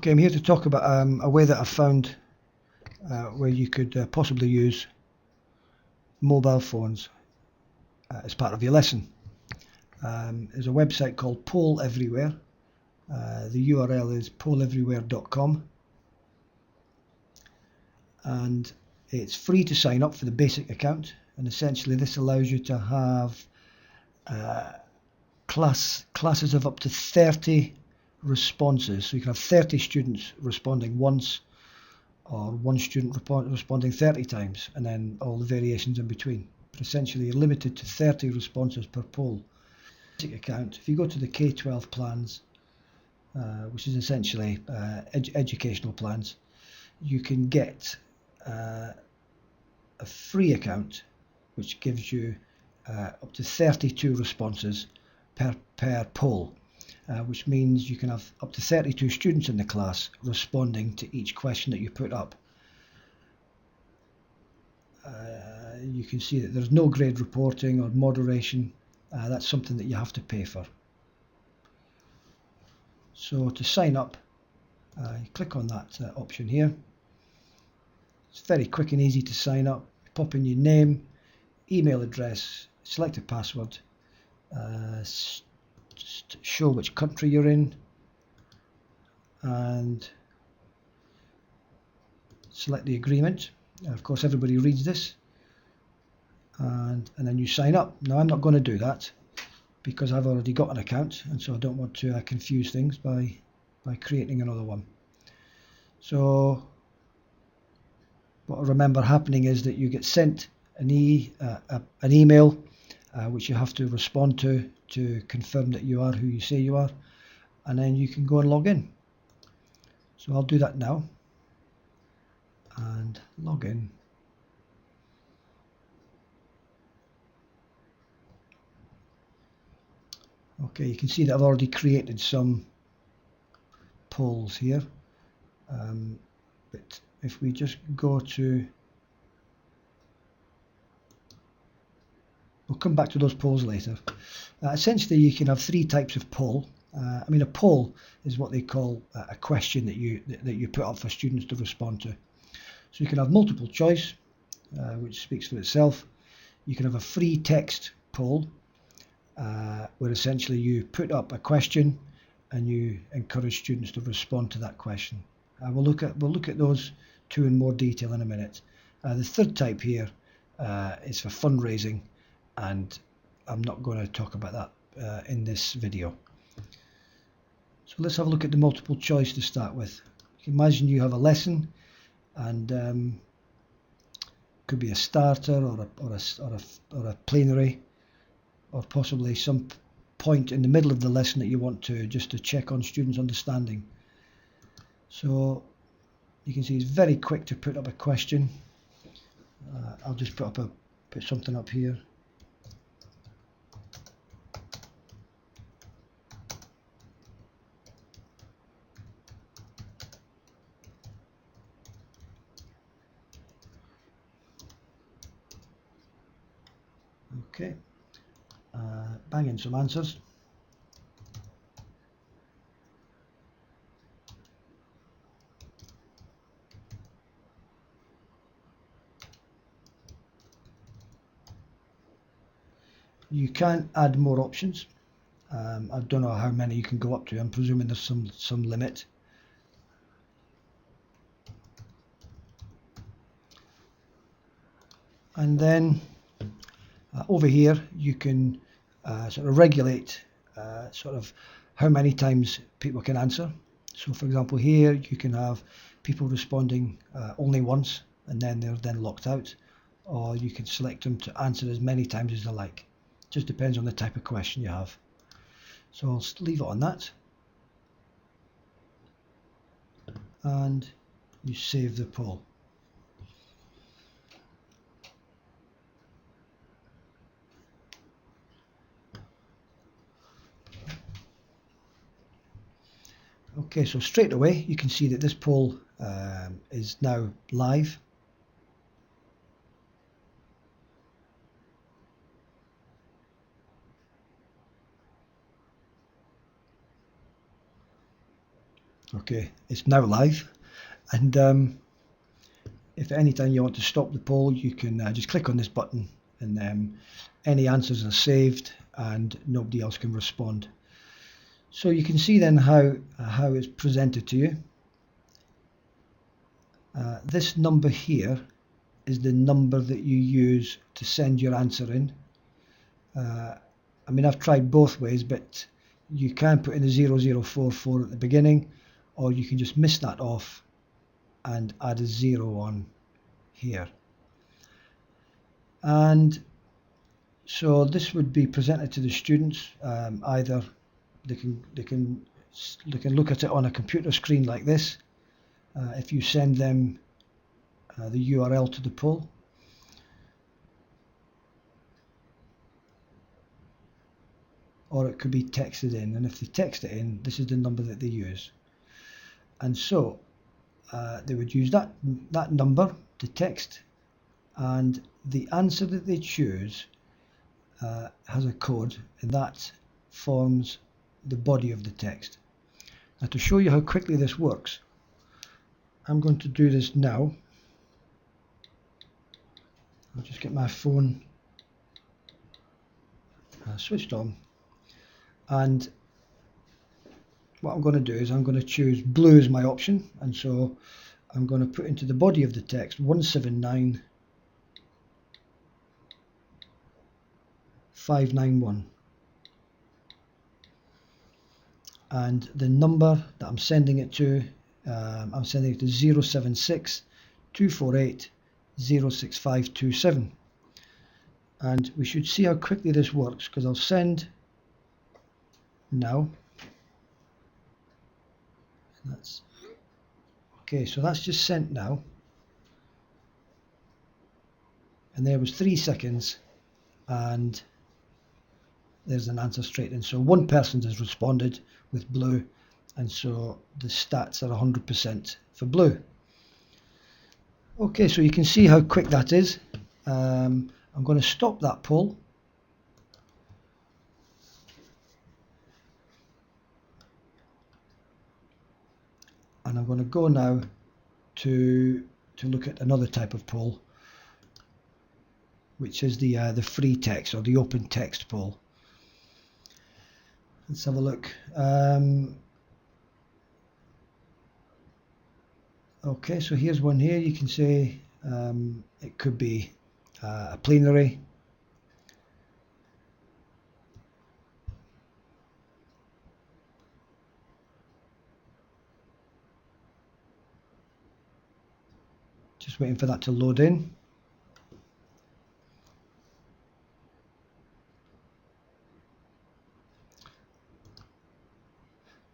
Okay, I'm here to talk about a way that I've found where you could possibly use mobile phones as part of your lesson. There's a website called Poll Everywhere. The URL is polleverywhere.com, and it's free to sign up for the basic account, and essentially this allows you to have classes of up to 30 responses. So you can have 30 students responding once, or one student responding 30 times, and then all the variations in between. But essentially you're limited to 30 responses per poll. Basic account, if you go to the K-12 plans, which is essentially educational plans, you can get a free account which gives you up to 32 responses per poll, which means you can have up to 32 students in the class responding to each question that you put up. You can see that there's no grade reporting or moderation. That's something that you have to pay for. So to sign up, you click on that option here. It's very quick and easy to sign up. You pop in your name, email address, select a password, just show which country you're in, and select the agreement. Of course, everybody reads this, and then you sign up. Now, I'm not going to do that because I've already got an account, and so I don't want to confuse things by creating another one. So what I remember happening is that you get sent an email which you have to respond to confirm that you are who you say you are, and then you can go and log in. So I'll do that now and log in. Okay, you can see that I've already created some polls here, but if we just go to, we'll come back to those polls later. Essentially, you can have three types of poll. I mean, a poll is what they call a question that you put up for students to respond to. So you can have multiple choice, which speaks for itself. You can have a free text poll, where essentially you put up a question and you encourage students to respond to that question. We'll look at those two in more detail in a minute. The third type here is for fundraising, and I'm not going to talk about that in this video. So let's have a look at the multiple choice to start with. You can imagine you have a lesson, and could be a starter or a plenary, or possibly some point in the middle of the lesson that you want to just to check on students' understanding. So you can see it's very quick to put up a question. I'll just put something up here. Okay, bang in some answers. You can add more options. I don't know how many you can go up to. I'm presuming there's some limit. And then over here you can sort of regulate sort of how many times people can answer. So for example, here you can have people responding only once, and then they're then locked out, or you can select them to answer as many times as they like. Just depends on the type of question you have. So I'll leave it on that, and you save the poll. Okay, so straight away you can see that this poll is now live. Okay, it's now live, and if at any time you want to stop the poll, you can just click on this button, and any answers are saved and nobody else can respond. So you can see then how it's presented to you. This number here is the number that you use to send your answer in. I mean, I've tried both ways, but you can put in the 0044 at the beginning, or you can just miss that off and add a 0 on here. And so this would be presented to the students. Either they can look at it on a computer screen like this, if you send them the URL to the poll, or it could be texted in, and if they text it in, this is the number that they use. And so they would use that number to text, and the answer that they choose has a code, and that forms the body of the text. Now, to show you how quickly this works, I'm going to do this now. I'll just get my phone switched on, and what I'm going to do is I'm going to choose blue as my option, and so I'm going to put into the body of the text 179,591, and the number that I'm sending it to, I'm sending it to 076-248-06527, and we should see how quickly this works, because I'll send now. That's okay, so that's just sent now, and there was 3 seconds, and there's an answer straight in. So one person has responded with blue, and so the stats are 100% for blue. Okay, so you can see how quick that is. I'm going to stop that poll. And I'm going to go now to look at another type of poll, which is the free text or the open text poll. Let's have a look. Okay, so here's one here. You can say it could be a plenary. Just waiting for that to load in.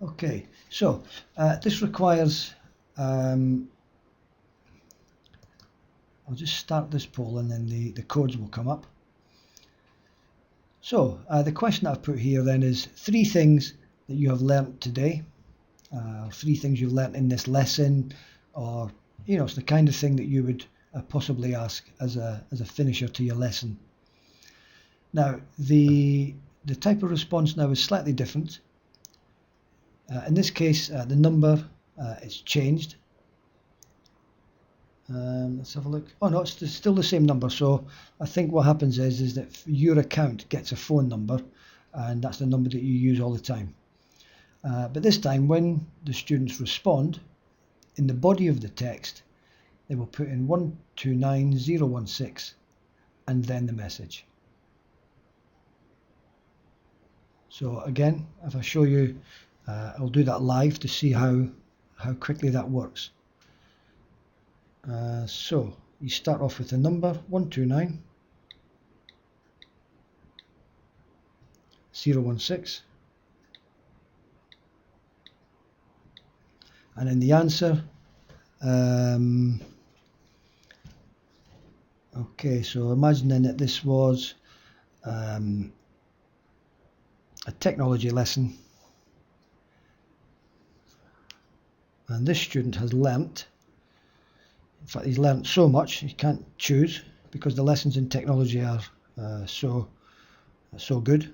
Okay, so this requires, I'll just start this poll, and then the codes will come up. So the question that I've put here then is 3 things that you have learnt today, 3 things you've learnt in this lesson, or it's the kind of thing that you would possibly ask as a finisher to your lesson. Now the type of response now is slightly different. In this case, the number is changed. Let's have a look. Oh no, it's still the same number. So I think what happens is that your account gets a phone number, and that's the number that you use all the time. But this time, when the students respond, in the body of the text, they will put in 129016 and then the message. So again, if I show you, I'll do that live to see how quickly that works. So you start off with the number 129016, and then the answer. Okay, so imagining that this was a technology lesson, and this student has learnt, in fact he's learnt so much he can't choose, because the lessons in technology are so good.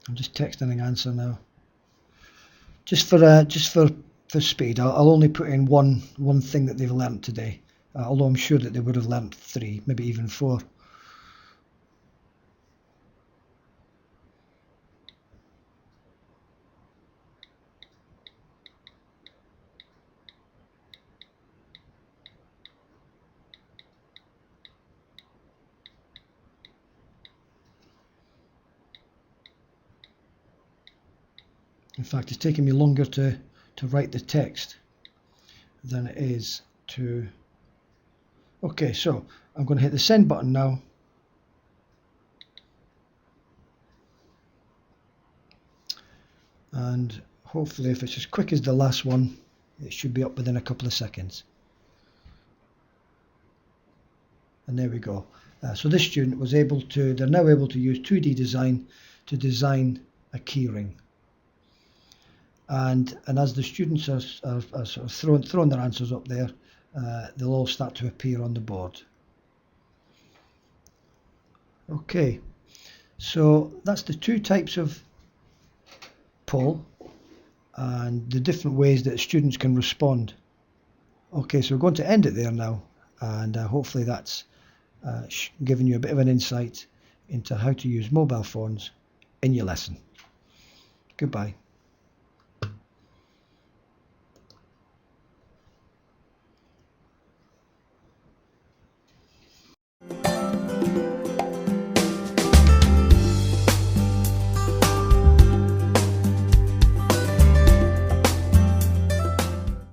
I'm just texting an answer now. Just for speed, I'll only put in one thing that they've learnt today. Although I'm sure that they would have learnt 3, maybe even 4. In fact, it's taking me longer to write the text than it is to... Okay, so I'm going to hit the send button now. And hopefully, if it's as quick as the last one, it should be up within a couple of seconds. And there we go. So this student was able to, they're now able to use 2D design to design a keyring. And as the students are sort of throwing their answers up there, they'll all start to appear on the board. Okay, so that's the 2 types of poll and the different ways that students can respond. Okay, so we're going to end it there now, and hopefully that's given you a bit of an insight into how to use mobile phones in your lesson. Goodbye.